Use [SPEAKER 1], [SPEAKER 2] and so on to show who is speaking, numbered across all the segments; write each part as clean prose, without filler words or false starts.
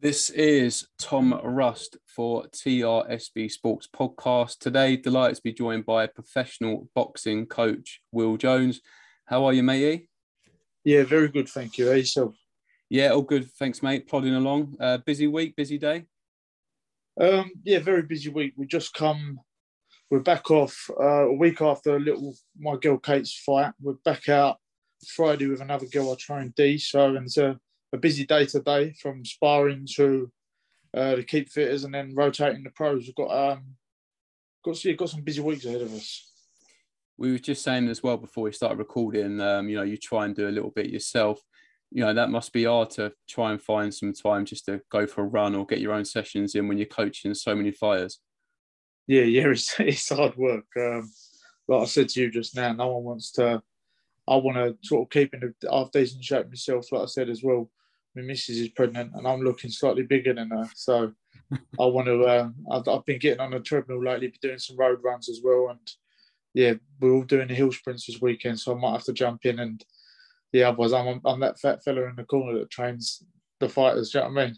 [SPEAKER 1] This is Tom Rust for TRSB Sports Podcast. Today, delighted to be joined by professional boxing coach Will Jones. How are you, matey?
[SPEAKER 2] Yeah, very good, thank you. How yourself?
[SPEAKER 1] Yeah, all good. Thanks, mate. Plodding along. Busy week, busy day?
[SPEAKER 2] Yeah, very busy week. We're back off a week after my girl Kate's fight. We're back out Friday with another girl I train, D. So and it's a busy day today from sparring to the keep fitters and then rotating the pros. We've got some busy weeks ahead of us.
[SPEAKER 1] We were just saying as well before we started recording, you try and do a little bit yourself. That must be hard to try and find some time just to go for a run or get your own sessions in when you're coaching so many fighters.
[SPEAKER 2] Yeah, it's hard work. Like I said to you just now, no one wants to. I want to sort of keep in a half decent shape myself, like I said as well. My missus is pregnant and I'm looking slightly bigger than her. So I want to, I've been getting on a treadmill lately, doing some road runs as well. And yeah, we're all doing the hill sprints this weekend. So I might have to jump in and yeah, otherwise I'm that fat fella in the corner that trains the fighters. Do you know what I mean?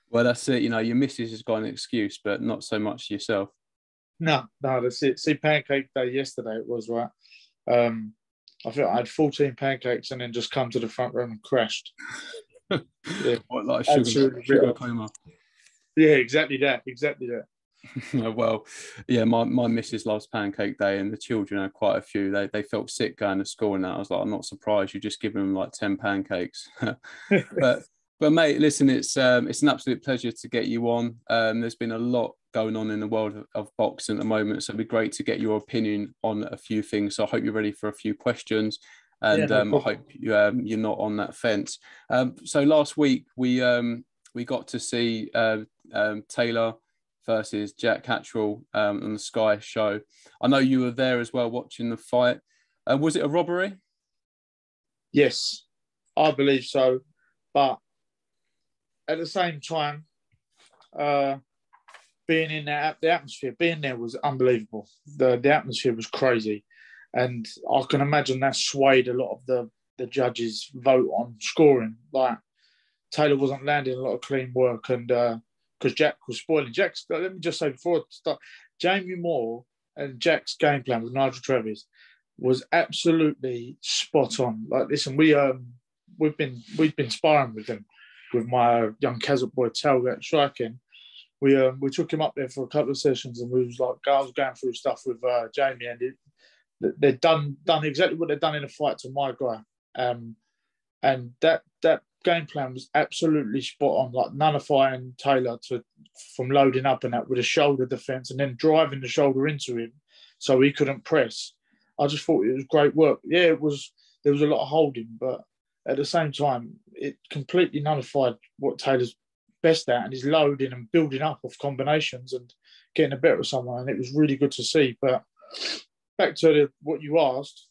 [SPEAKER 1] Well, that's it. Your missus has got an excuse, but not so much yourself.
[SPEAKER 2] No, that's it. See, pancake day yesterday it was, right? I think I had 14 pancakes and then just come to the front room and crashed.
[SPEAKER 1] Yeah, what, like a sugar coma?
[SPEAKER 2] Yeah, exactly that.
[SPEAKER 1] Well, yeah, my missus loves pancake day and the children had quite a few. They felt sick going to school and that. I was like, I'm not surprised. You're just giving them like 10 pancakes. But mate, listen, it's an absolute pleasure to get you on. There's been a lot going on in the world of boxing at the moment, so it'd be great to get your opinion on a few things. So I hope you're ready for a few questions, and I hope you're not on that fence. So last week we got to see Taylor versus Jack Catterall on the Sky show. I know you were there as well watching the fight. Was it a robbery?
[SPEAKER 2] Yes, I believe so, but at the same time, being in the atmosphere, being there was unbelievable. The atmosphere was crazy. And I can imagine that swayed a lot of the judges' vote on scoring. Like, Taylor wasn't landing a lot of clean work and because Jack was spoiling. Let me just say before I start, Jamie Moore and Jack's game plan with Nigel Travis was absolutely spot on. Like, listen, we've been sparring with him, with my young Kazakh boy Talgat striking. We took him up there for a couple of sessions and we was like, I was going through stuff with Jamie and they'd done exactly what they'd done in a fight to my guy. And that game plan was absolutely spot on, like nullifying Taylor from loading up and that with a shoulder defence and then driving the shoulder into him so he couldn't press. I just thought it was great work. Yeah, there was a lot of holding, but at the same time, it completely nullified what Taylor's best at and his loading and building up of combinations and getting the better of someone. And it was really good to see. But back to what you asked,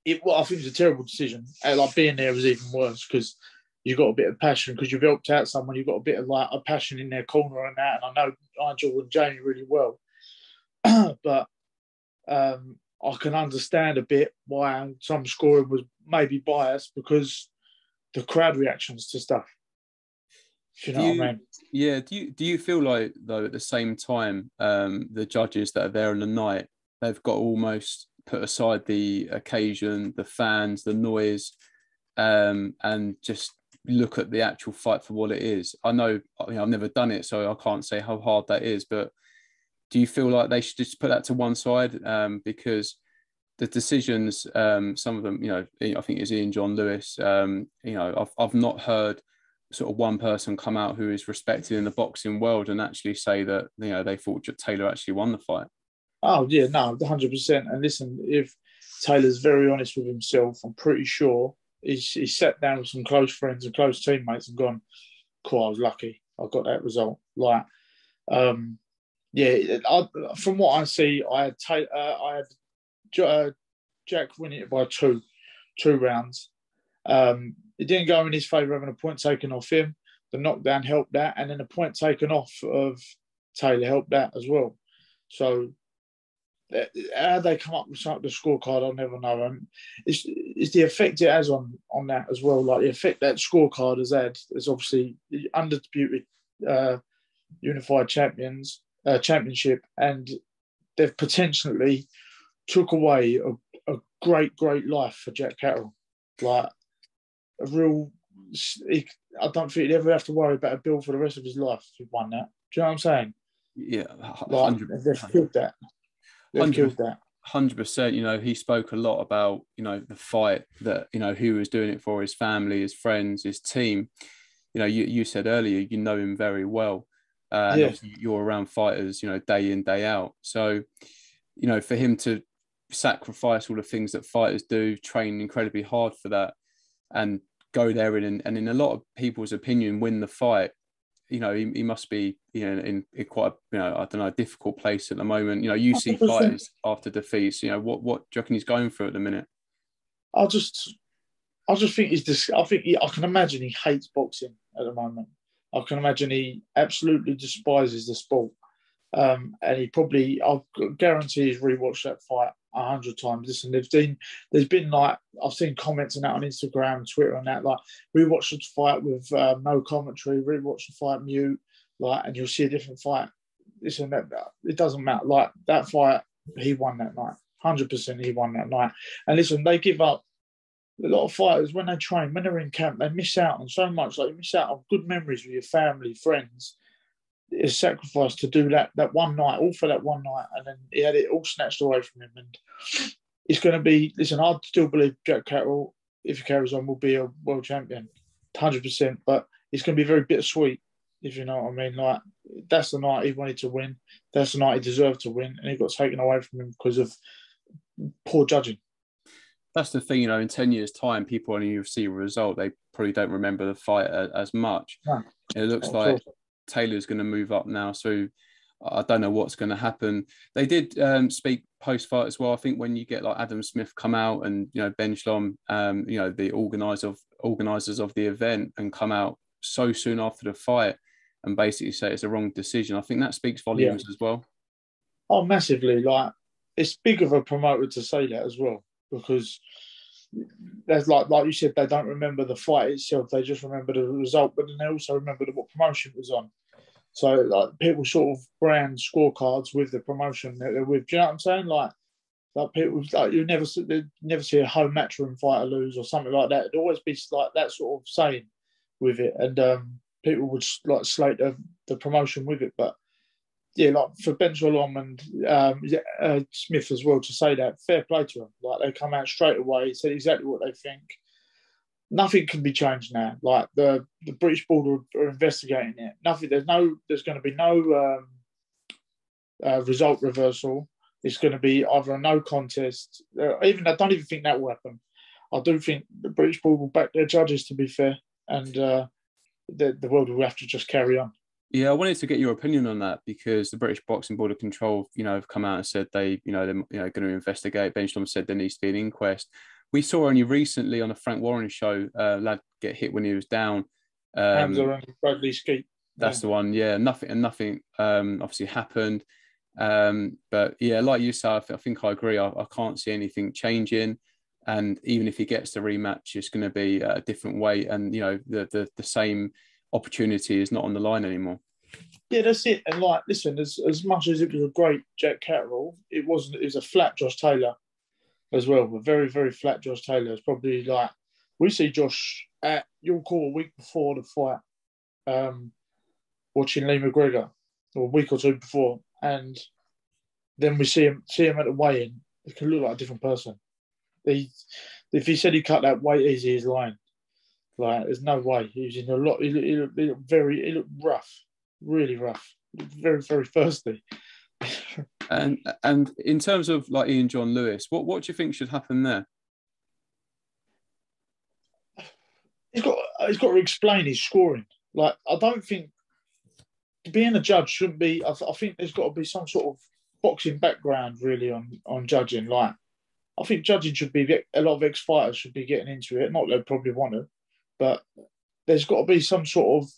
[SPEAKER 2] I think it was a terrible decision. Like, being there was even worse because you got a bit of passion because you've helped out someone. You've got a bit of like a passion in their corner and that. And I know Nigel and Jamie really well, but I can understand a bit why some scoring was maybe biased because the crowd reactions to stuff. If you know what I mean?
[SPEAKER 1] Yeah. Do you feel like, though, at the same time, the judges that are there on the night, they've got to almost put aside the occasion, the fans, the noise, and just look at the actual fight for what it is? I know, I've never done it, so I can't say how hard that is, but do you feel like they should just put that to one side? Because the decisions, some of them, I think it's Ian John Lewis, I've not heard sort of one person come out who is respected in the boxing world and actually say that, they thought Taylor actually won the fight.
[SPEAKER 2] Oh, yeah, no, 100%. And listen, if Taylor's very honest with himself, I'm pretty sure he sat down with some close friends and close teammates and gone, cool, I was lucky. I got that result. Like, from what I see, I had Jack winning it by two rounds. It didn't go in his favour having a point taken off him. The knockdown helped that, and then the point taken off of Taylor helped that as well. So how they come up with the scorecard, I'll never know. And it's the effect it has on that as well. Like the effect that scorecard has had is obviously the undisputed unified championship, and they've potentially took away a great life for Jack Catterall. Like a real, I don't think he'd ever have to worry about a bill for the rest of his life if he won that. Do you know what I'm saying?
[SPEAKER 1] Yeah,
[SPEAKER 2] like, they've killed that. They've killed that.
[SPEAKER 1] 100%. You know, he spoke a lot about, you know, the fight that, you know, he was doing it for his family, his friends, his team. You know, you said earlier, you know him very well. And obviously you're around fighters, you know, day in, day out. So, you know, for him to sacrifice all the things that fighters do, train incredibly hard for that, and go there and in a lot of people's opinion, win the fight. You know, he must be, you know, in quite a, you know, I don't know, difficult place at the moment. You know, you see
[SPEAKER 2] 100%.
[SPEAKER 1] fighters after defeats. You know, what do you reckon he's going through at the minute?
[SPEAKER 2] I just think he's this. I can imagine he hates boxing at the moment. I can imagine he absolutely despises the sport. And he probably, I guarantee he's rewatched that fight 100 times. Listen, there's been like, I've seen comments on that on Instagram, Twitter, and that, like, rewatch the fight with no commentary, rewatch the fight mute, like, and you'll see a different fight. Listen, that it doesn't matter. Like, that fight, he won that night. 100% he won that night. And listen, they give up. A lot of fighters, when they train, when they're in camp, they miss out on so much. Like, you miss out on good memories with your family, friends. It's sacrificed to do that one night, all for that one night, and then he had it all snatched away from him. And it's going to be, listen, I still believe Jack Catterall, if he carries on, will be a world champion, 100%. But it's going to be very bittersweet, if you know what I mean. Like, that's the night he wanted to win. That's the night he deserved to win, and it got taken away from him because of poor judging.
[SPEAKER 1] That's the thing, you know, in 10 years' time, people only see a result. They probably don't remember the fight as much.
[SPEAKER 2] No,
[SPEAKER 1] it looks like Taylor's going to move up now. So I don't know what's going to happen. They did speak post-fight as well. I think when you get like Adam Smith come out and, you know, Ben Shlom, you know, the organisers of the event, and come out so soon after the fight and basically say it's a wrong decision, I think that speaks volumes as well.
[SPEAKER 2] Oh, massively. Like, it's big of a promoter to say that as well, because there's like you said, they don't remember the fight itself, they just remember the result, but then they also remember what promotion it was on. So like, people sort of brand scorecards with the promotion that they're with. Do you know what I'm saying? Like people, like, you never see a home matchroom fighter lose or something like that. It'd always be like that sort of saying with it, and people would like slate the promotion with it. But yeah, like for Ben Shalom and Smith as well, to say that, fair play to them. Like, they come out straight away, said exactly what they think. Nothing can be changed now. Like, the British board are investigating it. Nothing. There's going to be no result reversal. It's going to be either a no contest. I don't even think that will happen. I do think the British board will back their judges, to be fair, and the world will have to just carry on.
[SPEAKER 1] Yeah, I wanted to get your opinion on that, because the British Boxing Board of Control, you know, have come out and said they're going to investigate. Ben Shlom said there needs to be an inquest. We saw only recently on a Frank Warren show, lad get hit when he was down.
[SPEAKER 2] Hamza and Bradley Skeet.
[SPEAKER 1] That's the one. Yeah, nothing obviously happened. But yeah, like you said, I think I agree. I can't see anything changing. And even if he gets the rematch, it's going to be a different weight, and, you know, the same opportunity is not on the line anymore.
[SPEAKER 2] Yeah, that's it. And like, listen, as much as it was a great Jack Catterall, it wasn't. It was a flat Josh Taylor as well. A very, very flat Josh Taylor. It's probably like, we see Josh at your call a week before the fight, watching Lee McGregor, or a week or two before, and then we see him at the weigh-in. It can look like a different person. If he said he cut that weight easy, he's lying. Like, there's no way. He was in a lot. He looked rough, really rough, very, very thirsty.
[SPEAKER 1] And in terms of like Ian John Lewis, what do you think should happen there?
[SPEAKER 2] He's got to explain his scoring. Like, I don't think being a judge shouldn't be. I think there's got to be some sort of boxing background really on judging. Like, I think judging should be, a lot of ex-fighters should be getting into it. Not that they probably want to, but there's got to be some sort of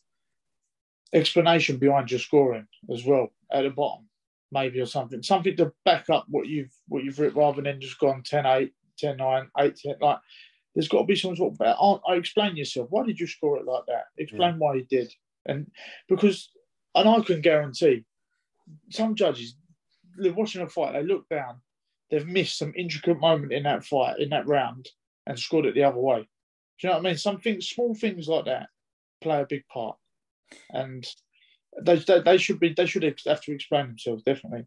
[SPEAKER 2] explanation behind your scoring as well at the bottom. maybe, or something to back up what you've written, rather than just gone 10-8, 10-9, 8-10. Like, there's got to be some sort of better. I explain yourself. Why did you score it like that? Explain why you did. And I can guarantee some judges, they're watching a fight, they look down, they've missed some intricate moment in that fight, in that round, and scored it the other way. Do you know what I mean? Small things like that play a big part. And they should have to explain themselves, definitely.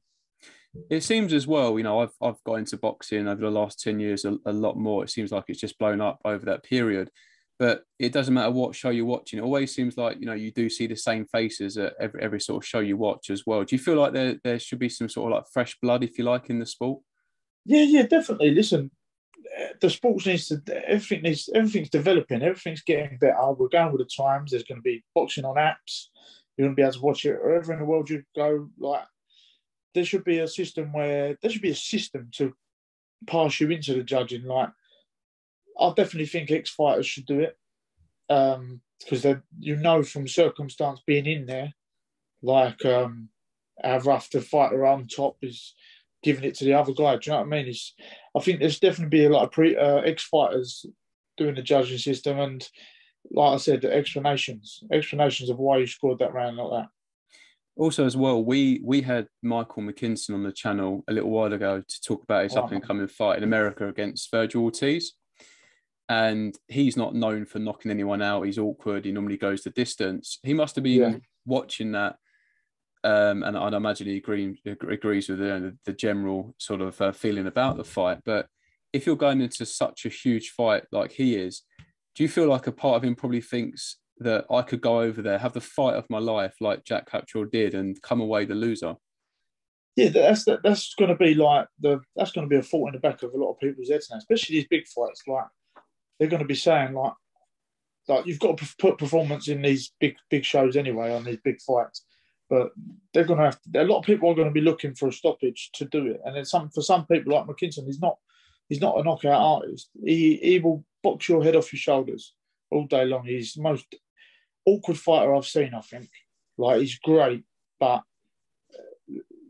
[SPEAKER 1] It seems as well, I've got into boxing over the last 10 years a lot more. It seems like it's just blown up over that period. But it doesn't matter what show you're watching. It always seems like, you do see the same faces at every sort of show you watch as well. Do you feel like there should be some sort of like fresh blood, if you like, in the sport?
[SPEAKER 2] Yeah, definitely. Listen, the sports everything's developing, everything's getting better. We're going with the times. There's going to be boxing on apps. You're going to be able to watch it wherever in the world you go. Like, there should be a system to pass you into the judging. Like, I definitely think ex-fighters should do it, because from circumstance being in there, like how rough the fighter on top is giving it to the other guy. Do you know what I mean? I think there's definitely be a lot of ex-fighters doing the judging system, and like I said, the explanations of why you scored that round like that.
[SPEAKER 1] Also, as well, we had Michael McKinson on the channel a little while ago to talk about his up and coming fight in America against Virgil Ortiz. And he's not known for knocking anyone out. He's awkward. He normally goes the distance. He must have been watching that. And I'd imagine he agrees with the general sort of feeling about the fight. But if you're going into such a huge fight like he is, do you feel like a part of him probably thinks that I could go over there, have the fight of my life like Jack Catterall did, and come away the loser?
[SPEAKER 2] Yeah, that's going to be that's going to be a thought in the back of a lot of people's heads now, especially these big fights. Like, they're going to be saying like you've got to put performance in these big shows anyway, on these big fights. But they're going to have to, a lot of people are going to be looking for a stoppage to do it. And then for some people like McKinson, he's not a knockout artist. He will box your head off your shoulders all day long. He's the most awkward fighter I've seen, I think. Like, he's great, but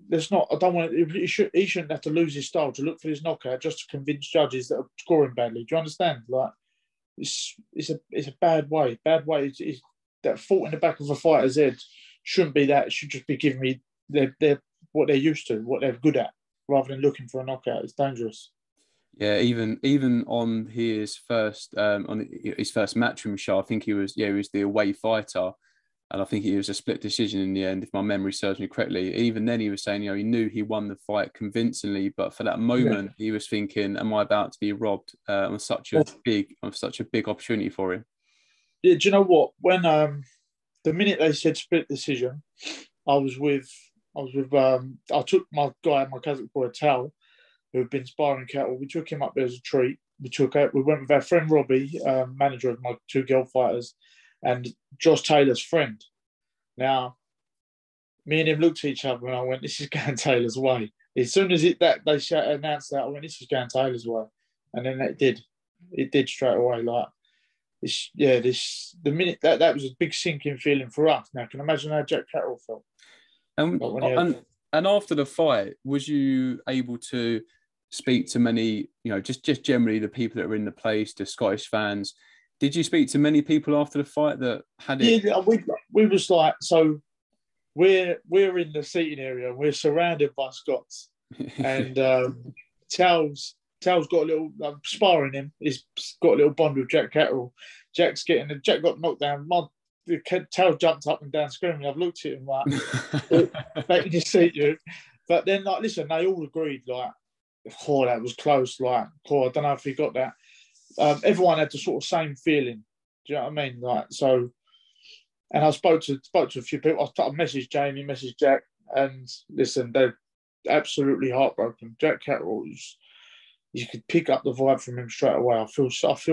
[SPEAKER 2] there's not. I don't want. He shouldn't have to lose his style to look for his knockout just to convince judges that are scoring badly. Do you understand? Like, it's a bad way. Bad way. It's that thought in the back of a fighter's head shouldn't be that. It should just be giving me their what they're used to, what they're good at, rather than looking for a knockout. It's dangerous.
[SPEAKER 1] Yeah, even on his first matchroom show, I think he was the away fighter, and I think it was a split decision in the end, if my memory serves me correctly. Even then, he was saying, he knew he won the fight convincingly, but for that moment, he was thinking, "Am I about to be robbed on such a big opportunity for him?"
[SPEAKER 2] Yeah, do you know what? When the minute they said split decision, I took my cousin boy Tal, who had been sparring Catterall. We took him up there as a treat. We went with our friend Robbie, manager of my two girl fighters, and Josh Taylor's friend. Now, me and him looked at each other, and I went, "This is going Taylor's way." As soon as they announced that, I went, "This is going Taylor's way," and then it did straight away. Like, the minute that was a big sinking feeling for us. Now, I can imagine how Jack Catterall felt.
[SPEAKER 1] And after the fight, was you able to speak to many, just generally the people that were in the place, the Scottish fans? Did you speak to many people after the fight that had it?
[SPEAKER 2] Yeah, we was like, so we're in the seating area, and we're surrounded by Scots, and Tal's got a little sparring him. He's got a little bond with Jack Catterall. Jack got knocked down. Tal jumped up and down screaming. I've looked at him like, making his seat you. But then, like, listen, they all agreed, like, that was close. Like, I don't know if he got that. Everyone had the sort of same feeling. Do you know what I mean? Like, so, and I spoke to a few people. I messaged Jamie, messaged Jack, and listen, they're absolutely heartbroken. Jack Catterall, you could pick up the vibe from him straight away. I feel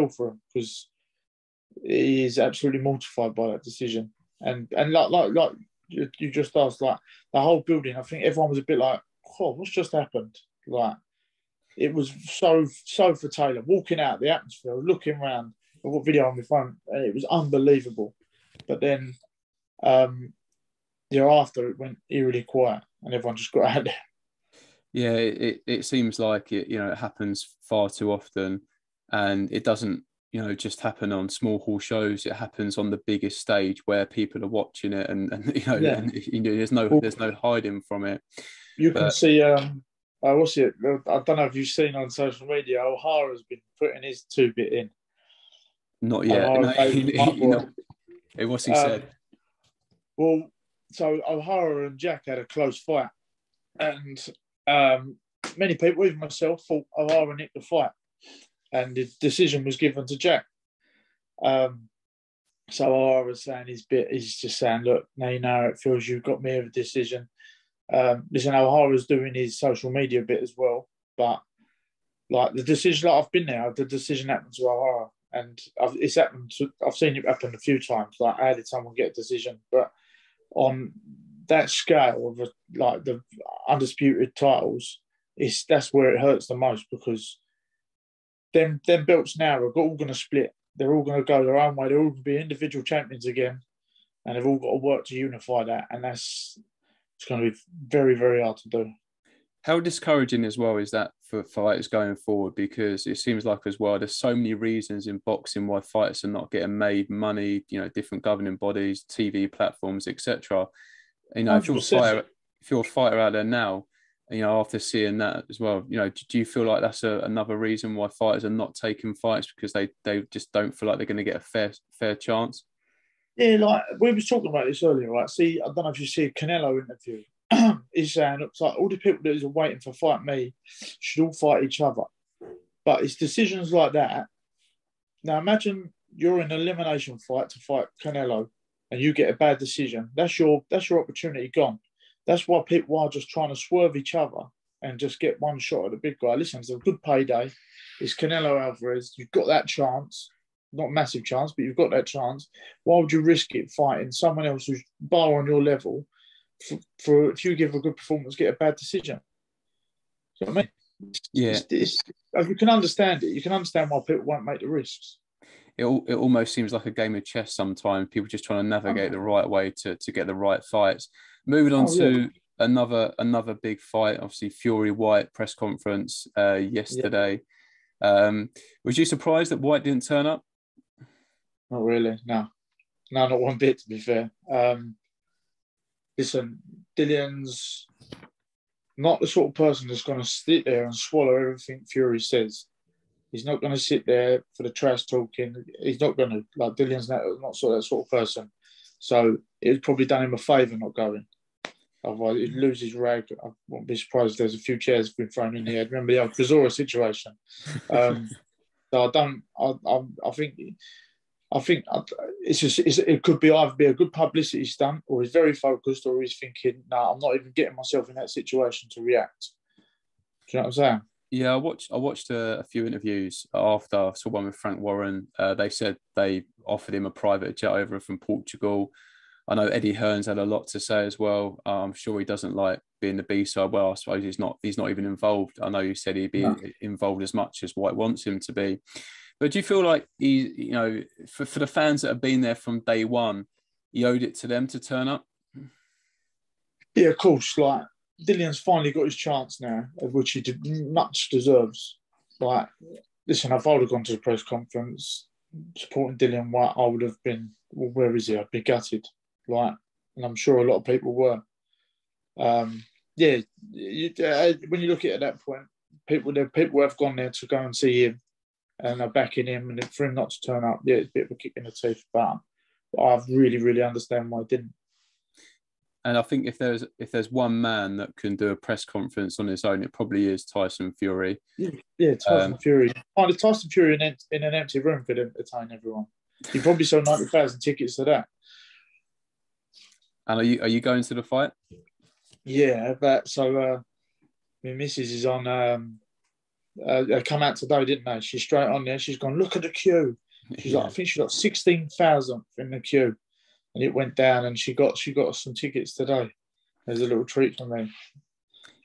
[SPEAKER 2] for him, because he is absolutely mortified by that decision. And like you just asked, like, the whole building, I think everyone was a bit like, "Oh, what's just happened?" Like, it was so for Taylor, walking out the atmosphere, looking around. I've got video on my phone, and it was unbelievable. But then After it went eerily quiet and everyone just got out there.
[SPEAKER 1] Yeah, it seems like it happens far too often, and it doesn't just happen on small hall shows. It happens on the biggest stage where people are watching it, and
[SPEAKER 2] Yeah.
[SPEAKER 1] there's
[SPEAKER 2] Well,
[SPEAKER 1] no hiding from it.
[SPEAKER 2] you can
[SPEAKER 1] But
[SPEAKER 2] see, what's it? I don't know if you've seen on social media, O'Hara's been putting his 2 bit in.
[SPEAKER 1] not yet.
[SPEAKER 2] O'Hara
[SPEAKER 1] No,
[SPEAKER 2] gave my boy.
[SPEAKER 1] what's he
[SPEAKER 2] Um,
[SPEAKER 1] said?
[SPEAKER 2] well, so O'Hara and Jack had a close fight, and many people, even myself, thought O'Hara nicked the fight, and the decision was given to Jack. So O'Hara was saying his bit. He's just saying, "Look, now you know how it feels. You've got me of a decision." Listen, O'Hara's doing his social media bit as well, but like the decision, like I've been there, the decision happened to O'Hara, and it's happened. I've seen it happen a few times. Like, how did someone get a decision? But on that scale of like the undisputed titles, that's where it hurts the most, because them belts now are all going to split. They're all going to go their own way. They're all going to be individual champions again, and they've all got to work to unify that. And it's going to be very, very hard to do.
[SPEAKER 1] How discouraging as well is that for fighters going forward? Because it seems like as well, there's so many reasons in boxing why fighters are not getting made money. Different governing bodies, TV platforms, etc. If you're
[SPEAKER 2] 100%.
[SPEAKER 1] if you're a fighter out there now, after seeing that as well, do you feel like that's another reason why fighters are not taking fights, because they just don't feel like they're going to get a fair chance?
[SPEAKER 2] Yeah, like we was talking about this earlier, right? See, I don't know if you see a Canelo interview. He's saying it's like all the people that are waiting for fight me should all fight each other. But it's decisions like that. Now imagine you're in an elimination fight to fight Canelo, and you get a bad decision. That's your opportunity gone. That's why people are just trying to swerve each other and just get one shot at the big guy. Listen, it's a good payday. It's Canelo Alvarez. You've got that chance. Not a massive chance, but you've got that chance. Why would you risk it fighting someone else who's bar on your level for if you give a good performance, get a bad decision? You know what I mean?
[SPEAKER 1] Yeah,
[SPEAKER 2] You can understand it. You can understand why people won't make the risks.
[SPEAKER 1] it almost seems like a game of chess sometimes. People just trying to navigate the right way to get the right fights. Moving on to another big fight, obviously Fury Whyte press conference yesterday. Yeah. Was you surprised that Whyte didn't turn up?
[SPEAKER 2] Not really, no, not one bit. To be fair, listen, Dillian's not the sort of person that's going to sit there and swallow everything Fury says. He's not going to sit there for the trash talking. He's not going to, like, Dillian's not that sort of person. So it's probably done him a favour not going. Otherwise, he'd lose his rag. I won't be surprised if there's a few chairs been thrown in the head. Remember the old Kazora situation? So I think it could be either be a good publicity stunt, or he's very focused, or he's thinking, "No, I'm not even getting myself in that situation to react." Do you know what I'm saying?
[SPEAKER 1] Yeah, I watched a few interviews after. I saw one with Frank Warren. They said they offered him a private jet over from Portugal. I know Eddie Hearn's had a lot to say as well. I'm sure he doesn't like being the B-side. Well, I suppose he's not even involved. I know you said he'd be involved as much as Whyte wants him to be. But do you feel like for the fans that have been there from day one, he owed it to them to turn up?
[SPEAKER 2] Yeah, of course. Like, Dillian's finally got his chance now, of which he much deserves. Like, listen, if I would have gone to the press conference supporting Dillian Whyte, I would have been, well, where is he? I'd be gutted. Like, and I'm sure a lot of people were. When you look at it at that point, people have gone there to go and see him and are backing him, and for him not to turn up, it's a bit of a kick in the teeth. But I really, really understand why he didn't.
[SPEAKER 1] And I think if there's one man that can do a press conference on his own, it probably is Tyson Fury.
[SPEAKER 2] Yeah, Tyson Fury. Tyson Fury in an empty room could entertain everyone. He probably sold 90,000 tickets to that.
[SPEAKER 1] And are you going to the fight?
[SPEAKER 2] Yeah, but so my missus is on. Come out today, didn't they? She's straight on there. She's gone, look at the queue. She's like, I think she got 16,000 in the queue, and it went down, and she got some tickets today. There's a little treat for me.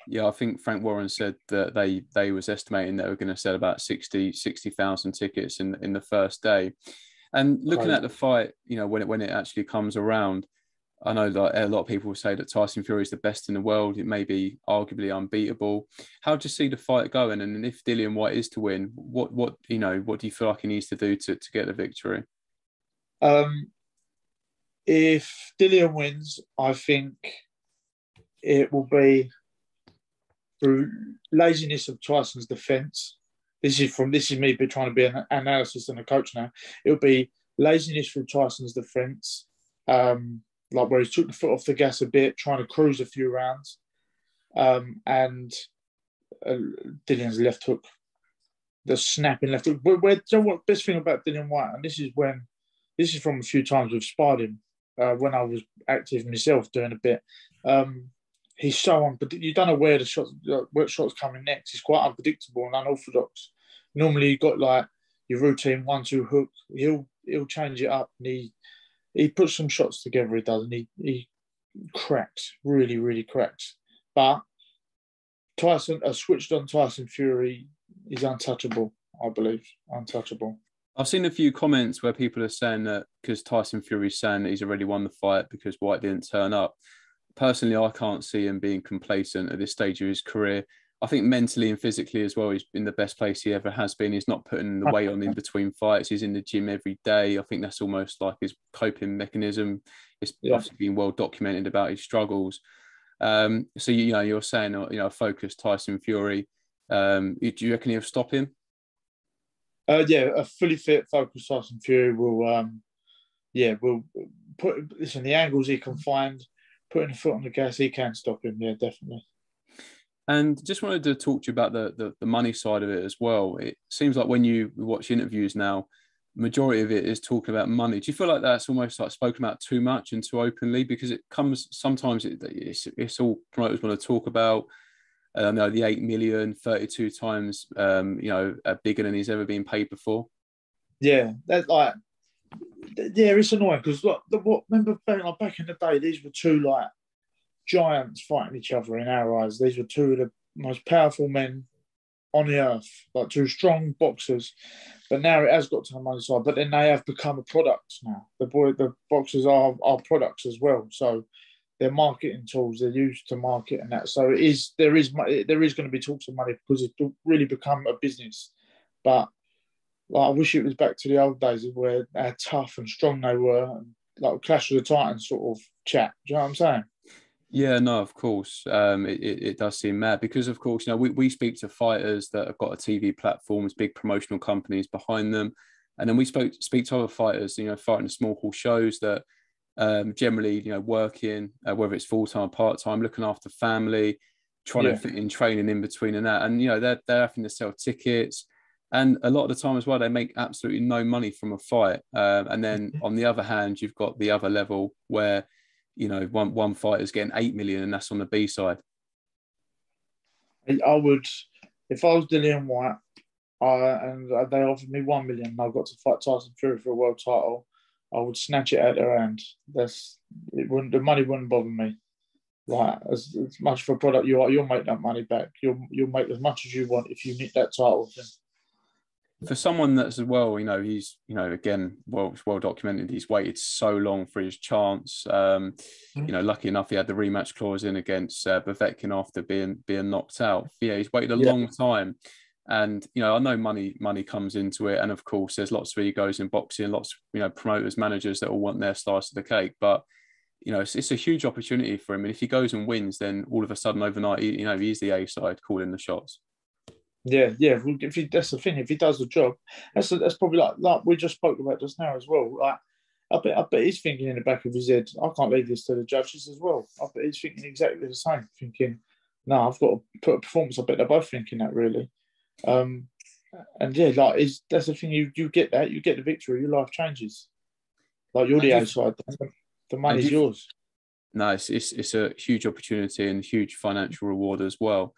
[SPEAKER 1] Yeah, I think Frank Warren said that they was estimating they were going to sell about 60,000 tickets in the first day. And looking at the fight, when it actually comes around, I know that a lot of people say that Tyson Fury is the best in the world. It may be arguably unbeatable. How do you see the fight going? And if Dillian Whyte is to win, what do you feel like he needs to do to get the victory?
[SPEAKER 2] If Dillian wins, I think it will be through laziness of Tyson's defence. This is me trying to be an analyst and a coach now. It'll be laziness from Tyson's defence, like where he took the foot off the gas a bit, trying to cruise a few rounds, and Dillian's left hook, the snapping left hook. Where you know what? Best thing about Dillian Whyte, and this is from a few times we've sparred him when I was active myself doing a bit. He's so unpredictable. You don't know where what shot's coming next. He's quite unpredictable and unorthodox. Normally, you've got like your routine 1-2 hook. He'll change it up, and he puts some shots together. He does, and he cracks, really, really cracks. But Tyson, switched on Tyson Fury is untouchable. I believe untouchable.
[SPEAKER 1] I've seen a few comments where people are saying that because Tyson Fury's saying that he's already won the fight because Whyte didn't turn up. Personally, I can't see him being complacent at this stage of his career. I think mentally and physically as well, he's in the best place he ever has been. He's not putting the weight on in between fights. He's in the gym every day. I think that's almost like his coping mechanism. It's obviously been well documented about his struggles. So, you're saying, focus Tyson Fury. Do you reckon he'll stop him?
[SPEAKER 2] A fully fit, focused Tyson Fury will the angles he can find, putting a foot on the gas, he can stop him. Yeah, definitely.
[SPEAKER 1] And just wanted to talk to you about the money side of it as well. It seems like when you watch interviews now, majority of it is talking about money. Do you feel like that's almost like spoken about too much and too openly? Because it comes sometimes it's all promoters want to talk about. The 8 million, 32 times, bigger than he's ever been paid before.
[SPEAKER 2] Yeah, that's like, it's annoying because remember back in the day, these were two like giants fighting each other in our eyes. These were two of the most powerful men on the earth, like two strong boxers. But now it has got to the money side. But then they have become a product now. The boxers are products as well. So they're marketing tools. They're used to market and that. So there is going to be talks of money because it's really become a business. But I wish it was back to the old days where how tough and strong they were, and like Clash of the Titans sort of chat. Do you know what I'm saying?
[SPEAKER 1] Yeah, no, of course. It does seem mad because, of course, we speak to fighters that have got a TV platforms, big promotional companies behind them. And then we speak to other fighters, fighting small hall shows that generally, working, whether it's full-time, part-time, looking after family, trying to fit in training in between and that. And, they're having to sell tickets. And a lot of the time as well, they make absolutely no money from a fight. And then on the other hand, you've got the other level where, one fighter's getting 8 million and that's on the B side.
[SPEAKER 2] I would, if I was Dillian Whyte and they offered me 1 million and I got to fight Tyson Fury for a world title, I would snatch it out of their hand. The money wouldn't bother me. Like as much for a product you'll make that money back. You'll make as much as you want if you nick that title.
[SPEAKER 1] For someone that's as well, he's, again, it's well documented. He's waited so long for his chance. Lucky enough, he had the rematch clause in against Povetkin after being knocked out. Yeah, he's waited a long time. And, I know money comes into it. And of course, there's lots of egos in boxing, lots of, promoters, managers that all want their slice of the cake. But, it's a huge opportunity for him. And if he goes and wins, then all of a sudden overnight, he's the A side calling the shots.
[SPEAKER 2] Yeah. That's the thing. If he does the job, that's probably like we just spoke about just now as well. Like I bet he's thinking in the back of his head, I can't leave this to the judges as well. I bet he's thinking exactly the same. Thinking, no, I've got to put a performance. I bet they're both thinking that really. And that's the thing. You get that. You get the victory. Your life changes. Like you're the outside. The money's yours.
[SPEAKER 1] No, it's a huge opportunity and huge financial reward as well.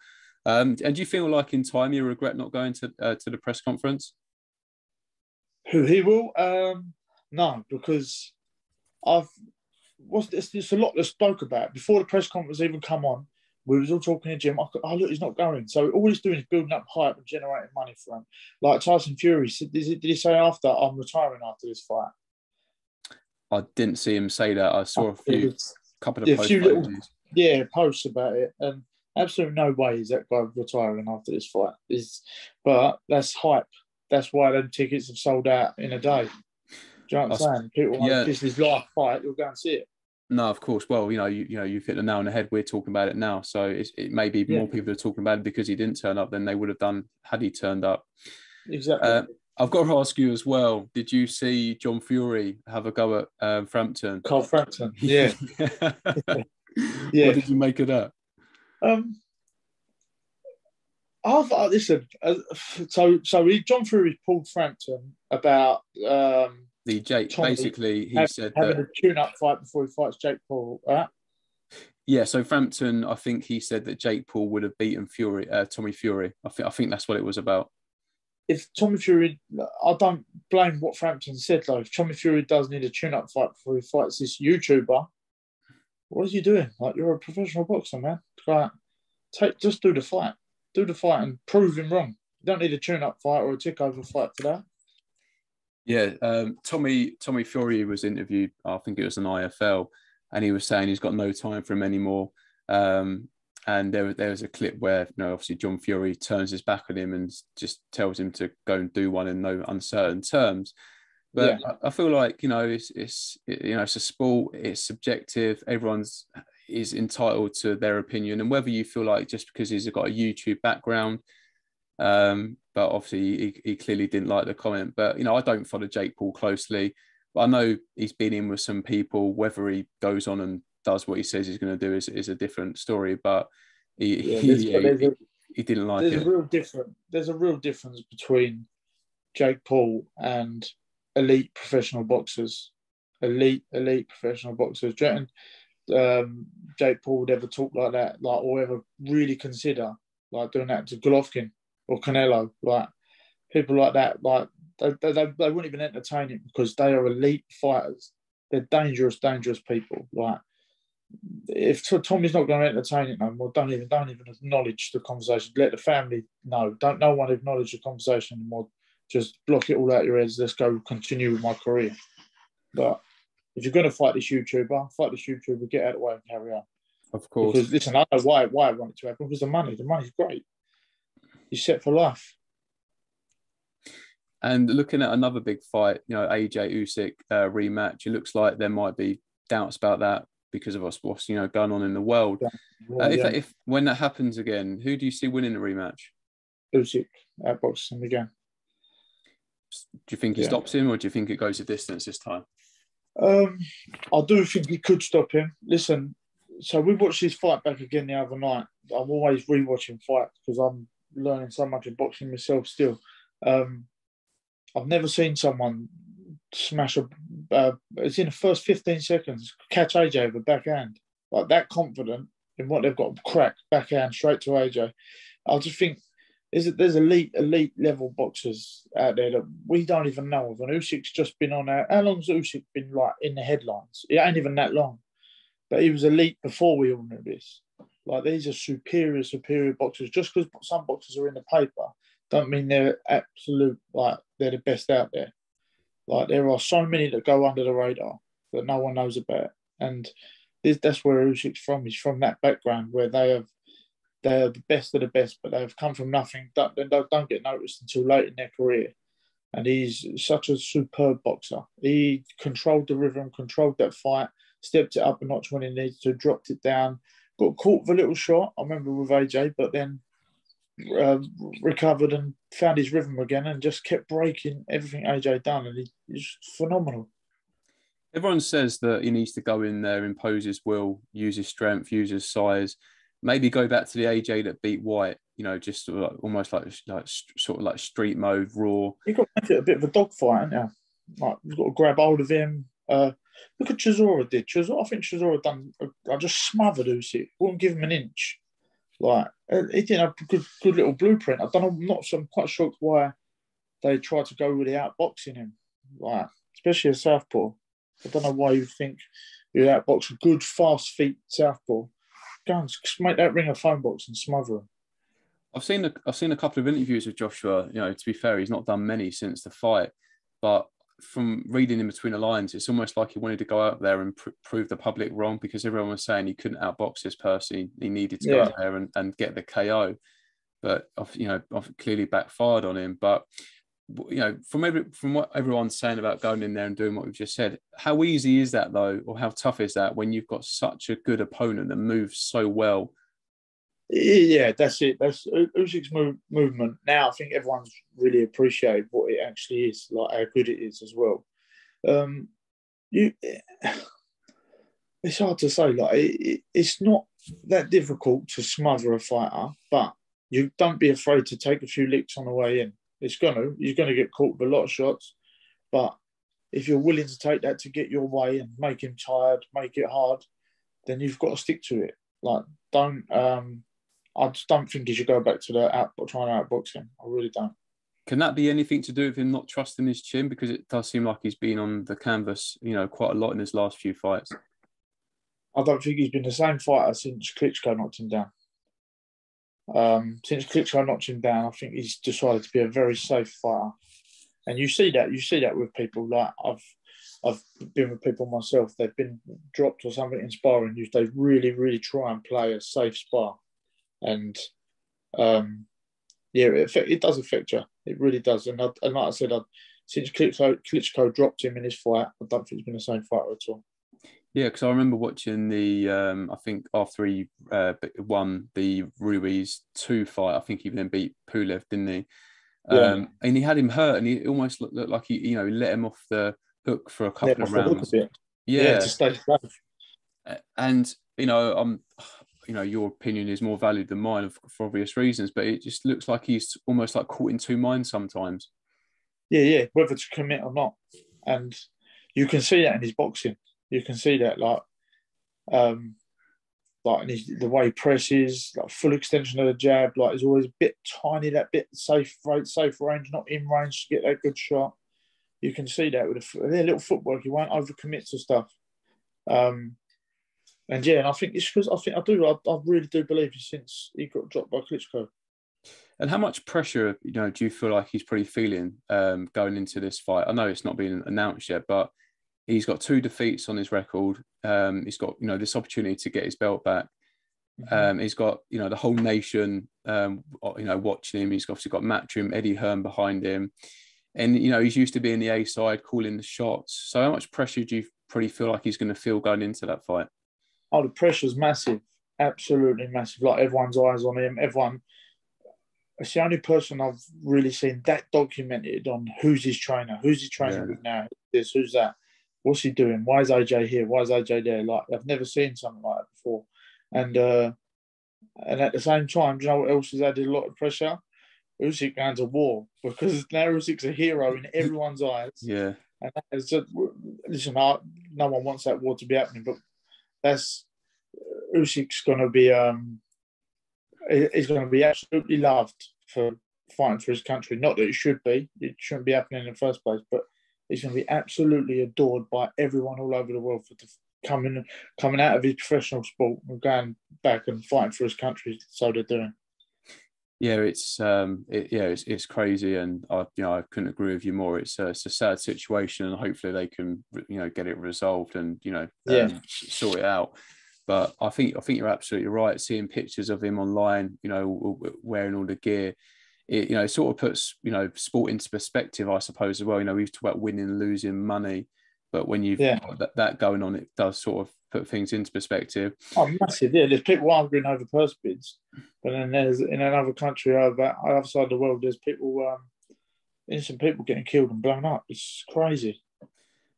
[SPEAKER 1] And do you feel like in time you regret not going to the press conference?
[SPEAKER 2] Who he will? No, because it's a lot that spoke about before the press conference even come on. We was all talking in the gym. Look, he's not going. So all he's doing is building up hype and generating money for him. Like Tyson Fury, did he say after, I'm retiring after this fight?
[SPEAKER 1] I didn't see him say that. I saw couple of
[SPEAKER 2] a
[SPEAKER 1] posts.
[SPEAKER 2] few little posts about it, and absolutely no way is that guy retiring after this fight. But that's hype. That's why them tickets have sold out in a day. Do you know what I'm saying? People like, this is live fight. You'll go and see it.
[SPEAKER 1] No, of course. Well, you've hit the nail on the head. We're talking about it now, so it may be more people are talking about it because he didn't turn up than they would have done had he turned up.
[SPEAKER 2] Exactly.
[SPEAKER 1] I've got to ask you as well. Did you see John Fury have a go at Frampton?
[SPEAKER 2] Carl Frampton, yeah.
[SPEAKER 1] What did you make of that?
[SPEAKER 2] Listen. So John Fury pulled Frampton about
[SPEAKER 1] Tommy
[SPEAKER 2] basically
[SPEAKER 1] he said
[SPEAKER 2] having a tune-up fight before he fights Jake Paul. Right?
[SPEAKER 1] Yeah, so Frampton, I think he said that Jake Paul would have beaten Tommy Fury. I think that's what it was about.
[SPEAKER 2] If Tommy Fury, I don't blame what Frampton said though. If Tommy Fury does need a tune-up fight before he fights this YouTuber, what are you doing? Like, you're a professional boxer, man. Like, just do the fight. Do the fight and prove him wrong. You don't need a tune-up fight or a tick-over fight for that.
[SPEAKER 1] Yeah, Tommy Fury was interviewed, I think it was an IFL, and he was saying he's got no time for him anymore. And there was a clip where, obviously John Fury turns his back on him and just tells him to go and do one in no uncertain terms. But I feel like, it's a sport, it's subjective. Everyone is entitled to their opinion, and whether you feel like just because he's got a YouTube background, but obviously he clearly didn't like the comment. But I don't follow Jake Paul closely, but I know he's been in with some people. Whether he goes on and does what he says he's going to do is a different story. But he didn't like it.
[SPEAKER 2] There's a real difference between Jake Paul and elite professional boxers. Elite professional boxers. Do you reckon Jake Paul would ever talk like that, or ever really consider doing that to Golovkin or Canelo? People like that, they wouldn't even entertain it because they are elite fighters. They're dangerous people. If Tommy's not going to entertain it no more, don't even acknowledge the conversation. Let the family know. Don't no one acknowledge the conversation anymore. Just block it all out your heads. Let's go continue with my career. But if you're going to fight this YouTuber, get out of the way and carry on.
[SPEAKER 1] Of course.
[SPEAKER 2] Because listen, I know why I want it to happen, because the money's great. He's set for life.
[SPEAKER 1] And looking at another big fight, AJ Usyk rematch, it looks like there might be doubts about that because of what's going on in the world. If when that happens again, who do you see winning the rematch?
[SPEAKER 2] Usyk outboxes him again.
[SPEAKER 1] Do you think he stops him, or do you think it goes a distance this time?
[SPEAKER 2] I do think he could stop him. Listen, so we watched his fight back again the other night. I'm always rewatching fights because I'm learning so much in boxing myself still. I've never seen someone smash it's in the first 15 seconds, catch AJ with a backhand. That confident in what they've got, crack, backhand straight to AJ. I just think there's elite level boxers out there that we don't even know of. And Usyk's just been on how long's Usyk been in the headlines? It ain't even that long. But he was elite before we all knew this. These are superior boxers. Just because some boxers are in the paper don't mean they're absolute, they're the best out there. There are so many that go under the radar that no one knows about. And that's where Usyk's from. He's from that background where they're the best of the best, but they've come from nothing. Don't get noticed until late in their career. And he's such a superb boxer. He controlled the rhythm, controlled that fight, stepped it up a notch when he needed to, dropped it down, got caught with a little shot, I remember with AJ, but then recovered and found his rhythm again and just kept breaking everything AJ done. And he's phenomenal.
[SPEAKER 1] Everyone says that he needs to go in there, impose his will, use his strength, use his size, maybe go back to the AJ that beat Whyte, just almost like street mode, raw.
[SPEAKER 2] You've got to make it a bit of a dogfight, haven't you? You've got to grab hold of him. Look at Chisora did. I think Chisora done. I just smothered Usyk. Wouldn't give him an inch. He didn't have a good little blueprint. I'm quite shocked why they tried to go with the outboxing him. Especially a southpaw. I don't know why you think you outbox a good, fast feet southpaw. Go and make that ring a phone box and smother him.
[SPEAKER 1] I've seen a couple of interviews with Joshua. To be fair, he's not done many since the fight, but from reading in between the lines, it's almost like he wanted to go out there and prove the public wrong, because everyone was saying he couldn't outbox this person. He needed to go out there and get the KO, but clearly backfired on him. But from what everyone's saying about going in there and doing what we've just said, how easy is that though, or how tough is that when you've got such a good opponent that moves so well?
[SPEAKER 2] Yeah, that's it. That's Usyk's movement. Now I think everyone's really appreciated what it actually is, like how good it is as well. It's hard to say. Like it's not that difficult to smother a fighter, but you don't be afraid to take a few licks on the way in. He's gonna get caught with a lot of shots, but if you're willing to take that to get your way and make him tired, make it hard, then you've got to stick to it. Like I just don't think he should go back to trying to outbox him. I really don't.
[SPEAKER 1] Can that be anything to do with him not trusting his chin? Because it does seem like he's been on the canvas, quite a lot in his last few fights.
[SPEAKER 2] I don't think he's been the same fighter since Klitschko knocked him down. Since Klitschko knocked him down, I think he's decided to be a very safe fighter. And you see that with people. Like I've been with people myself. They've been dropped or something in sparring. They really, really try and play a safe spar. And it does affect you. It really does. And like I said, since Klitschko dropped him in his fight, I don't think he's been the same fighter at all.
[SPEAKER 1] Yeah, because I remember watching the, I think after he won the Ruiz 2 fight, I think he then beat Pulev, didn't he? And he had him hurt, and he almost looked like he let him off the hook for a couple of rounds.
[SPEAKER 2] Yeah, to stay safe.
[SPEAKER 1] And your opinion is more valued than mine for obvious reasons, but it just looks like he's almost like caught in two minds sometimes.
[SPEAKER 2] Yeah, whether to commit or not, and you can see that in his boxing. You can see that, the way he presses, like full extension of the jab, like is always a bit tiny, that bit safe range, not in range to get that good shot. You can see that with a little footwork. He won't overcommit to stuff. And I think it's because I really do believe since he got dropped by Klitschko.
[SPEAKER 1] And how much pressure, do you feel like he's probably feeling going into this fight? I know it's not been announced yet, but he's got 2 defeats on his record. He's got, this opportunity to get his belt back. He's got, the whole nation, watching him. He's obviously got Matchroom, Eddie Hearn behind him. And, he's used to being the A side, calling the shots. So how much pressure do you probably feel like he's going to feel going into that fight?
[SPEAKER 2] Oh, the pressure's massive. Absolutely massive. Like everyone's eyes on him. It's the only person I've really seen that documented on who's his trainer, with now, who's that, what's he doing, why is AJ here, why is AJ there? Like, I've never seen something like that before. And at the same time, do you know what else has added a lot of pressure? Usyk going to war, because now Usyk's a hero in everyone's eyes.
[SPEAKER 1] Yeah.
[SPEAKER 2] And it's just, listen, no one wants that war to be happening, but Usyk's going to be he's going to be absolutely loved for fighting for his country. Not that it shouldn't be happening in the first place, but he's going to be absolutely adored by everyone all over the world for coming out of his professional sport and going back and fighting for his country. So they're doing.
[SPEAKER 1] Yeah, it's crazy, and I couldn't agree with you more. It's a sad situation, and hopefully they can get it resolved and sort it out. But I think you're absolutely right. Seeing pictures of him online, wearing all the gear, it sort of puts sport into perspective, I suppose, as well. We've talked about winning and losing money, but when you've got that going on, it does sort of put things into perspective.
[SPEAKER 2] Oh, massive! Yeah, there's people arguing over purse bids, but then there's in another country outside the world, there's people, innocent people getting killed and blown up. It's crazy.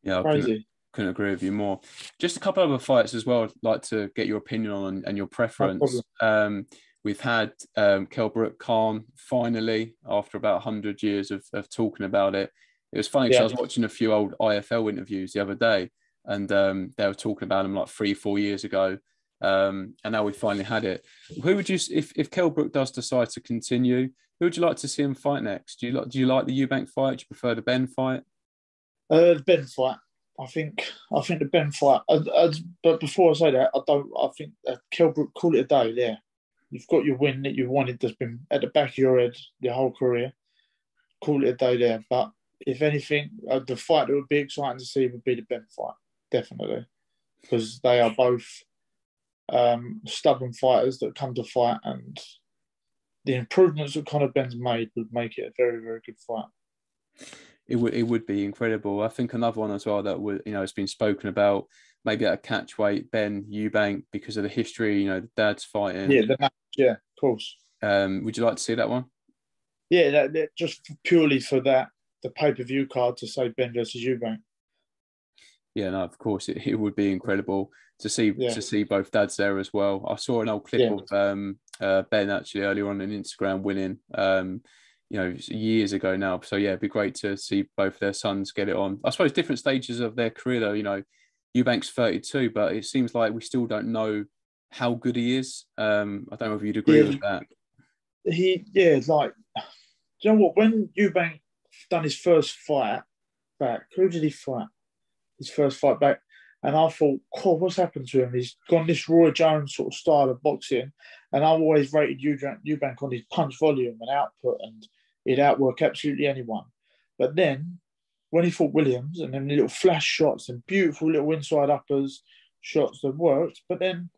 [SPEAKER 1] Yeah,
[SPEAKER 2] crazy.
[SPEAKER 1] Couldn't agree with you more. Just a couple of other fights as well I'd like to get your opinion on and your preference. No, we've had Kell Brook Khan finally, after about 100 years of talking about it. It was funny because I was watching a few old IFL interviews the other day, and they were talking about him like 3-4 years ago, and now we finally had it. Who would you, if Kell Brook does decide to continue, who would you like to see him fight next? Do you like the Eubank fight? Do you prefer the Ben fight?
[SPEAKER 2] The Ben fight. I think the Ben fight. But before I say that, I think Kell Brook, call it a day there. You've got your win that you wanted that's been at the back of your head your whole career. Call it a day there. But if anything, the fight that would be exciting to see would be the Ben fight, definitely, because they are both stubborn fighters that come to fight, and the improvements that Conor Ben's made would make it a very, very good fight.
[SPEAKER 1] It would be incredible. I think another one as well that would, has been spoken about, maybe at a catch weight, Ben Eubank, because of the history, the dad's fighting.
[SPEAKER 2] Yeah, of course.
[SPEAKER 1] Would you like to see that one?
[SPEAKER 2] Yeah, that just purely for that, the pay-per-view card to say Ben versus Eubank.
[SPEAKER 1] Yeah, no, of course it would be incredible to see both dads there as well. I saw an old clip of Ben actually earlier on Instagram winning, years ago now. So yeah, it'd be great to see both their sons get it on. I suppose different stages of their career though. Eubank's 32, but it seems like we still don't know how good he is. I don't know if you'd agree with that.
[SPEAKER 2] Do you know what? When Eubank done his first fight back, who did he fight? His first fight back, and I thought, "God, what's happened to him? He's gone this Roy Jones sort of style of boxing." And I've always rated Eubank on his punch volume and output, and he'd outwork absolutely anyone. But then, when he fought Williams, and then the little flash shots and beautiful little inside uppers shots that worked, but then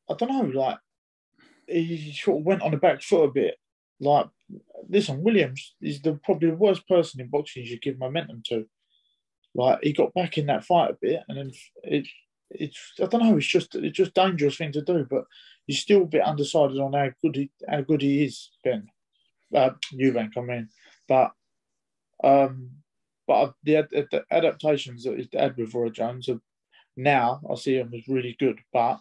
[SPEAKER 2] I don't know, like he sort of went on the back foot a bit. Like, listen, Williams is probably the worst person in boxing you should give momentum to. Like, he got back in that fight a bit, and then it's I don't know, it's just a dangerous thing to do. But he's still a bit undecided on how good he is, Ben Eubank. I mean, but the adaptations that he's had with Roy Jones now I see him as really good. But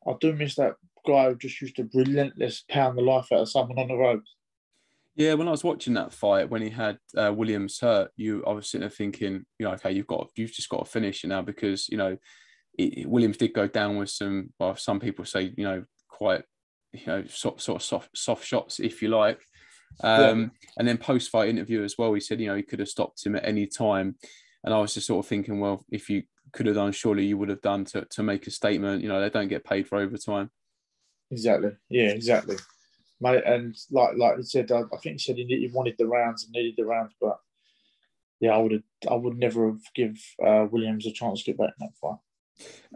[SPEAKER 2] I do miss that guy who just used to relentless pound the life out of someone on the ropes.
[SPEAKER 1] Yeah, when I was watching that fight, when he had Williams hurt, I was sitting there thinking, okay, you've just got to finish it now, because Williams did go down with some people say quite sort of soft shots, if you like. And then post fight interview as well, he said he could have stopped him at any time, and I was just sort of thinking, well, if you could have done, surely you would have done to make a statement. They don't get paid for overtime.
[SPEAKER 2] Exactly. Yeah, exactly. Mate, and like he said, I think he said he wanted the rounds and needed the rounds, but yeah, I would never have give Williams a chance to get back in that fight.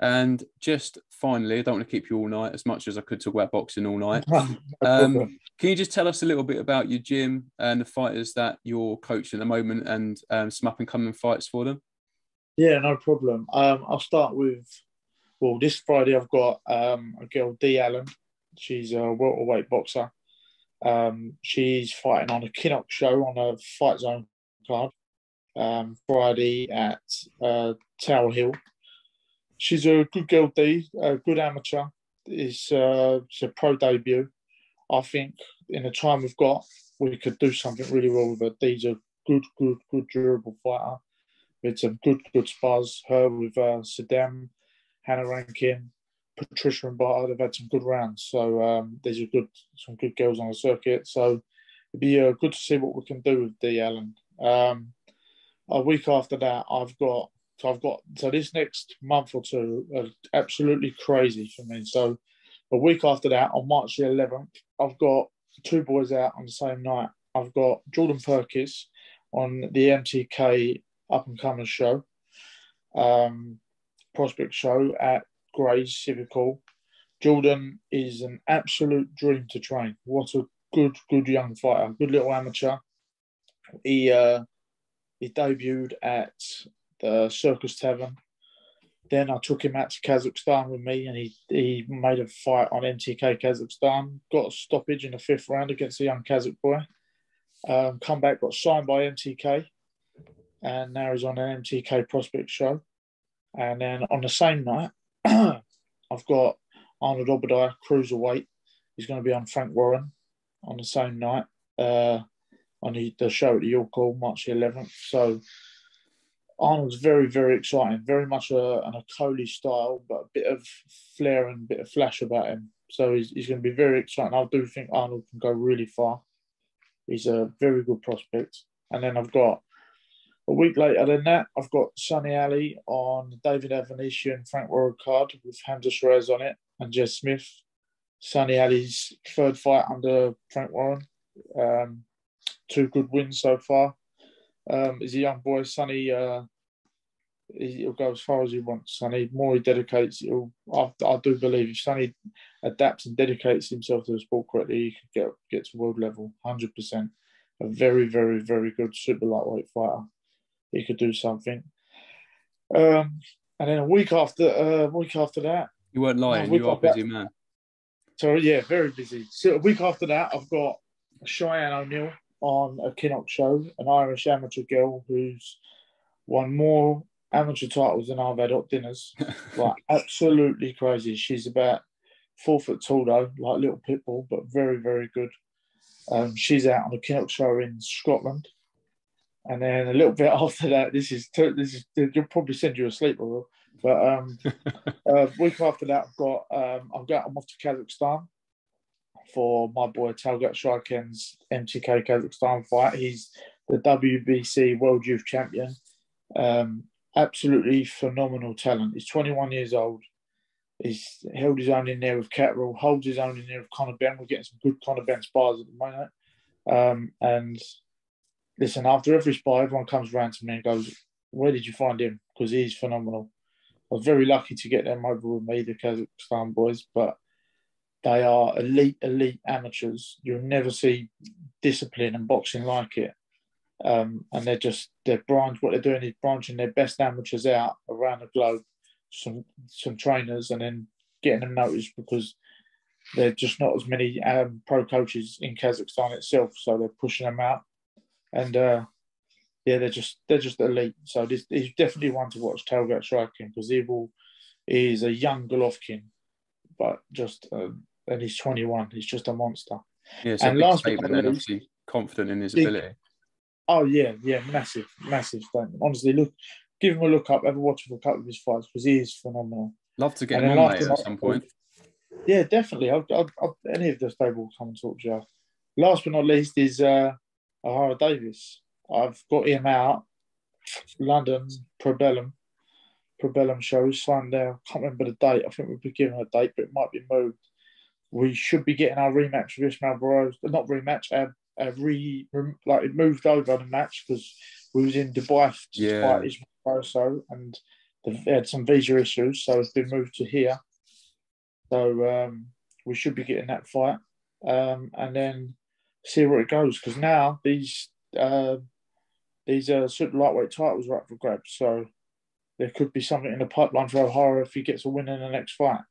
[SPEAKER 1] And just finally, I don't want to keep you all night, as much as I could talk about boxing all night.
[SPEAKER 2] No
[SPEAKER 1] can you just tell us a little bit about your gym and the fighters that you're coaching at the moment, and some up and coming fights for them?
[SPEAKER 2] Yeah, no problem. I'll start with, this Friday I've got a girl, Dee Allen. She's a welterweight boxer. She's fighting on a Kinnock show on a Fight Zone card Friday at Tower Hill. She's a good girl, Dee, a good amateur. It's a pro debut. I think in the time we've got, we could do something really well with her. Dee's a good, durable fighter with some good spars. Her with Saddam, Hannah Rankin, Patricia and Barter, they've had some good rounds. So there's some good girls on the circuit. So it'd be good to see what we can do with Dee Allen. A week after that, so this next month or two are absolutely crazy for me. So a week after that, on March the 11th, I've got two boys out on the same night. I've got Jordan Perkis on the MTK Up and Coming show, prospect show at Grays Civic Hall. Jordan is an absolute dream to train. What a good young fighter, good little amateur. He debuted at the Circus Tavern. Then I took him out to Kazakhstan with me, and he made a fight on MTK Kazakhstan. Got a stoppage in the 5th round against a young Kazakh boy. Come back, got signed by MTK, and now he's on an MTK prospect show. And then on the same night, I've got Arnold Obadiah, cruiserweight. He's going to be on Frank Warren on the same night on the show at the York Hall, March the 11th. So Arnold's very, very exciting. Very much an Okolie style, but a bit of flair and a bit of flash about him. So he's going to be very exciting. I do think Arnold can go really far. He's a very good prospect. And then I've got, a week later than that, I've got Sonny Ali on the David Avanesian Frank Warren card with Hamza Suarez on it and Jez Smith. Sonny Ali's 3rd fight under Frank Warren. 2 good wins so far. He's a young boy. Sonny, he'll go as far as he wants. Sonny, the more he dedicates, I do believe if Sonny adapts and dedicates himself to the sport correctly, he could get to world level, 100%. A very, very, very good super lightweight fighter. He could do something. And then a week after that,
[SPEAKER 1] You weren't lying. You are a busy man.
[SPEAKER 2] So yeah, very busy. So a week after that, I've got Cheyenne O'Neill on a Kinnock show, an Irish amateur girl who's won more amateur titles than I've had at dinners. Like absolutely crazy. She's about 4 foot tall though, like little pit bull, but very, very good. She's out on a Kinnock show in Scotland. And then a little bit after that, this is you'll probably send you a sleeper, Will. But week after that, I'm off to Kazakhstan for my boy Talgat Sharken's MTK Kazakhstan fight. He's the WBC World Youth Champion. Absolutely phenomenal talent. He's 21 years old. He's held his own in there with Catterall, holds his own in there with Conor Benn. We're getting some good Conor Benn spars at the moment. And listen, after every spar, everyone comes around to me and goes, "Where did you find him?" Because he's phenomenal. I was very lucky to get them over with me, the Kazakhstan boys, but they are elite amateurs. You'll never see discipline and boxing like it. And what they're doing is branching their best amateurs out around the globe, some trainers, and then getting them noticed because there are just not as many pro coaches in Kazakhstan itself, so they're pushing them out. And they're just elite. So he's definitely one to watch, Talgat Striking, because he is a young Golovkin, but and he's 21. He's just a monster.
[SPEAKER 1] Yeah, so and big statement, and obviously confident in his ability.
[SPEAKER 2] Oh yeah, massive statement. Honestly, give him a look up, have a watch of a couple of his fights because he is phenomenal.
[SPEAKER 1] Love to get him on, mate, at some point.
[SPEAKER 2] Yeah, definitely. Any of the stable will come and talk to you. Last but not least is O'Hara Davis. I've got him out, London, Probellum show, signed there. I can't remember the date. I think we've been given a date, but it might be moved. We should be getting our rematch with Ismail Barrows. Not rematch, it moved over the match because we was in Dubai to fight Ismail Barrows, and they had some visa issues, so it's been moved to here. So we should be getting that fight, and then see where it goes. Because now these super lightweight titles are up for grabs, so there could be something in the pipeline for O'Hara if he gets a win in the next fight.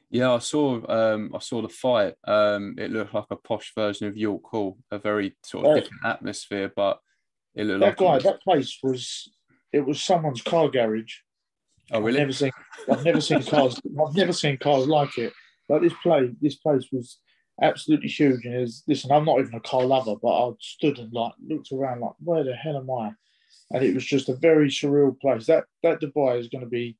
[SPEAKER 1] Yeah, I saw the fight. It looked like a posh version of York Hall, a very sort of different atmosphere, but it looked
[SPEAKER 2] that place was someone's car garage.
[SPEAKER 1] Oh really?
[SPEAKER 2] I've never seen cars. I've never seen cars like it. But this place was absolutely huge. And listen, I'm not even a car lover, but I stood and looked around like, where the hell am I? And it was just a very surreal place. That Dubai is going to be,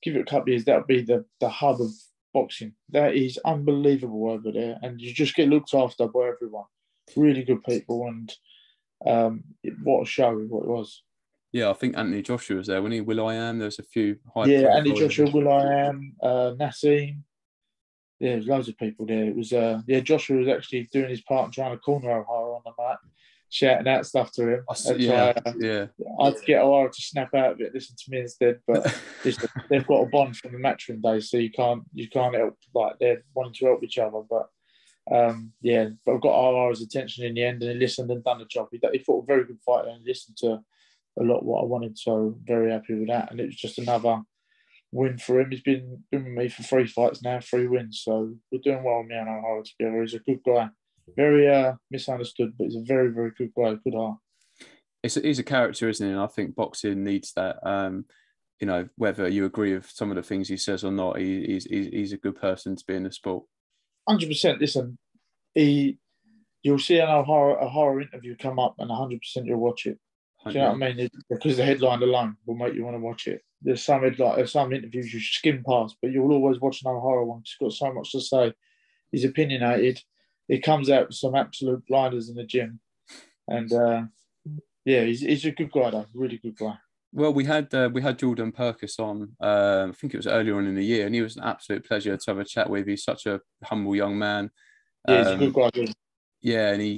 [SPEAKER 2] give it a couple of years, that'll be the hub of boxing. That is unbelievable over there, and you just get looked after by everyone. Really good people, and what a show! What it was.
[SPEAKER 1] Yeah, I think Anthony Joshua was there. When he Will.i.am, there's a few high.
[SPEAKER 2] Yeah, Anthony Joshua, Will.i.am, Nassim. Yeah, there's loads of people there. It was Joshua was actually doing his part and trying to corner O'Hara on the mat, shouting out stuff to him. I had to get O'Hara to snap out of it, listen to me instead. But they've got a bond from the matchroom days, so you can't help, like, they're wanting to help each other. But but I've got O'Hara's attention in the end, and he listened and done the job. He fought a very good fight and listened to a lot of what I wanted, so very happy with that. And it was just another win for him. He's been with me for 3 fights now, 3 wins. So we're doing well, me and O'Hara together. He's a good guy. Very misunderstood, but he's a very, very good guy. Good heart.
[SPEAKER 1] He's a character, isn't he? And I think boxing needs that. Whether you agree with some of the things he says or not, he's a good person to be in the sport.
[SPEAKER 2] 100%. Listen, you'll see an O'Hara interview come up, and 100% you'll watch it. Do you know what I mean? Because the headline alone will make you want to watch it. There's some interviews you skim past, but you'll always watch an O'Hara one. He's got so much to say. He's opinionated. He comes out with some absolute blinders in the gym, and he's a good guy though. Really good guy.
[SPEAKER 1] Well, we had Jordan Perkis on. I think it was earlier on in the year, and he was an absolute pleasure to have a chat with. He's such a humble young man.
[SPEAKER 2] Yeah, he's a good guy.
[SPEAKER 1] Yeah, and he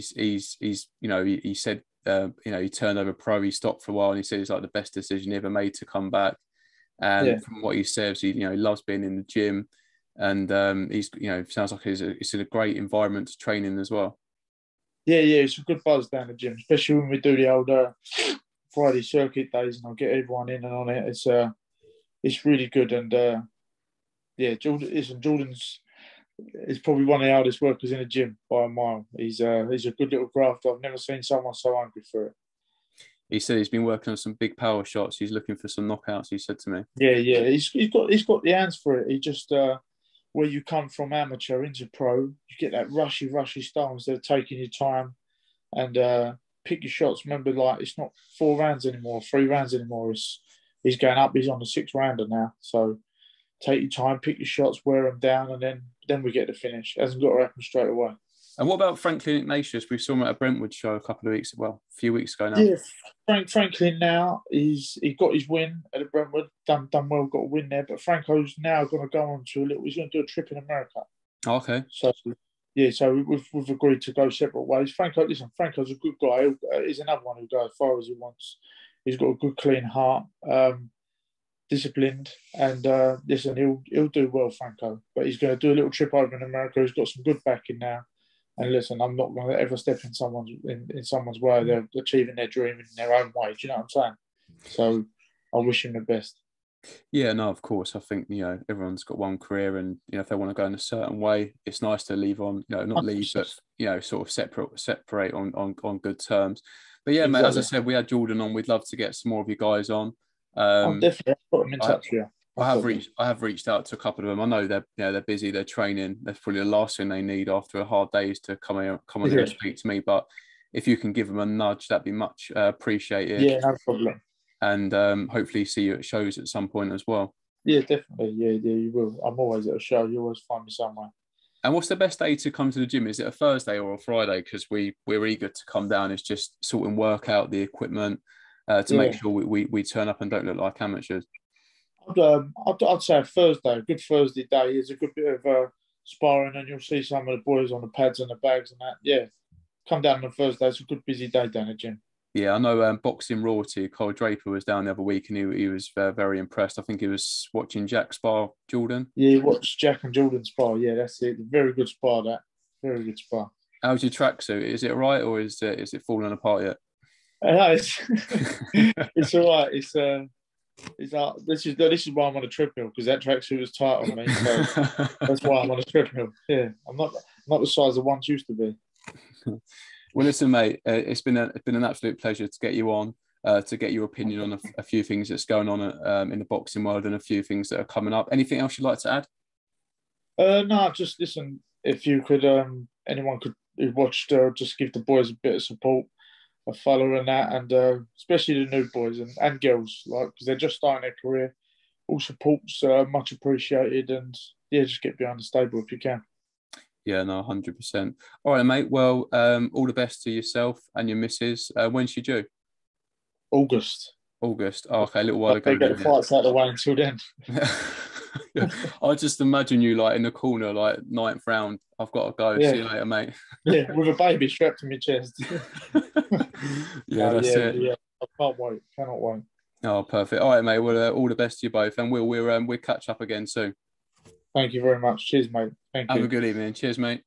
[SPEAKER 1] said he turned over pro. He stopped for a while, and he said it's like the best decision he ever made to come back. And from what he says, he loves being in the gym, and he's sounds like it's a great environment to train in as well.
[SPEAKER 2] Yeah, it's a good buzz down the gym, especially when we do the old Friday circuit days, and I'll get everyone in and on it. It's really good, and Jordan's is probably one of the hardest workers in the gym by a mile. He's a good little grafter. I've never seen someone so hungry for it.
[SPEAKER 1] He said he's been working on some big power shots. He's looking for some knockouts. He said to me.
[SPEAKER 2] Yeah, he's got the hands for it. He just where you come from amateur into pro, you get that rushy style instead of taking your time and pick your shots. Remember, like, it's not 4 rounds anymore, 3 rounds anymore. He's going up. He's on the 6th rounder now. So take your time, pick your shots, wear them down, and then we get the finish. It hasn't got to happen straight away.
[SPEAKER 1] And what about Franklin Ignatius? We saw him at a Brentwood show a few weeks ago now.
[SPEAKER 2] Yeah, Franklin now, he got his win at the Brentwood, done well, got a win there. But Franco's now going to go on to he's going to do a trip in America.
[SPEAKER 1] Oh, okay.
[SPEAKER 2] So, so we've agreed to go separate ways. Franco's a good guy. He's another one who goes as far as he wants. He's got a good, clean heart, disciplined, and he'll do well, Franco. But he's going to do a little trip over in America. He's got some good backing now. And listen, I'm not going to ever step in someone's way. They're achieving their dream in their own way. Do you know what I'm saying? So I wish him the best.
[SPEAKER 1] Yeah, no, of course. I think everyone's got one career, and if they want to go in a certain way, it's nice to leave on not leave, but sort of separate on good terms. But yeah, exactly. Mate, as I said, we had Jordan on. We'd love to get some more of you guys on.
[SPEAKER 2] I'm definitely put them in touch with you.
[SPEAKER 1] I have reached out to a couple of them. I know they're busy, they're training. That's probably the last thing they need after a hard day is to come on here and speak to me. But if you can give them a nudge, that'd be much appreciated.
[SPEAKER 2] Yeah, no problem.
[SPEAKER 1] And hopefully see you at shows at some point as well.
[SPEAKER 2] Yeah, definitely. Yeah, you will. I'm always at a show. You always find me somewhere.
[SPEAKER 1] And what's the best day to come to the gym? Is it a Thursday or a Friday? Because we're eager to come down. It's just sort of work out the equipment to make sure we turn up and don't look like amateurs.
[SPEAKER 2] I'd say a Thursday, a good Thursday day is a good bit of sparring, and you'll see some of the boys on the pads and the bags and that. Yeah, come down on a Thursday. It's a good busy day down the gym. Yeah,
[SPEAKER 1] I know Boxing Royalty, Kyle Draper was down the other week and he was very impressed. I think he was watching Jack spar Jordan.
[SPEAKER 2] Yeah, he watched Jack and Jordan spar. Yeah, that's it. Very good spar, that. Very good spar.
[SPEAKER 1] How's your tracksuit? Is it all right or is it falling apart yet?
[SPEAKER 2] No, it's all right. This is why I'm on a treadmill, because that tracksuit was tight on me. So that's why I'm on a treadmill. Yeah, I'm not the size I once used to be.
[SPEAKER 1] Well, listen, mate, it's been an absolute pleasure to get you on, to get your opinion on a few things that's going on in the boxing world and a few things that are coming up. Anything else you'd like to add?
[SPEAKER 2] No, just listen. If you could, anyone who watched, just give the boys a bit of support, a follow and that, and especially the new boys and girls, because they're just starting their career. All support's much appreciated, and just get behind the stable if you can.
[SPEAKER 1] Yeah, no, 100%. All right, mate. Well, all the best to yourself and your missus. When's she due?
[SPEAKER 2] August.
[SPEAKER 1] Oh, okay, a little while ago.
[SPEAKER 2] They get the fights out of the way until then.
[SPEAKER 1] I just imagine you like in the corner, like 9th round. I've got to go. See you later, mate.
[SPEAKER 2] Yeah, with a baby strapped to my chest.
[SPEAKER 1] That's it.
[SPEAKER 2] Yeah, I can't wait. Cannot wait.
[SPEAKER 1] Oh, perfect. All right, mate. Well, all the best to you both, and we'll catch up again soon.
[SPEAKER 2] Thank you very much. Cheers, mate. Thank you.
[SPEAKER 1] Have a good evening. Cheers, mate.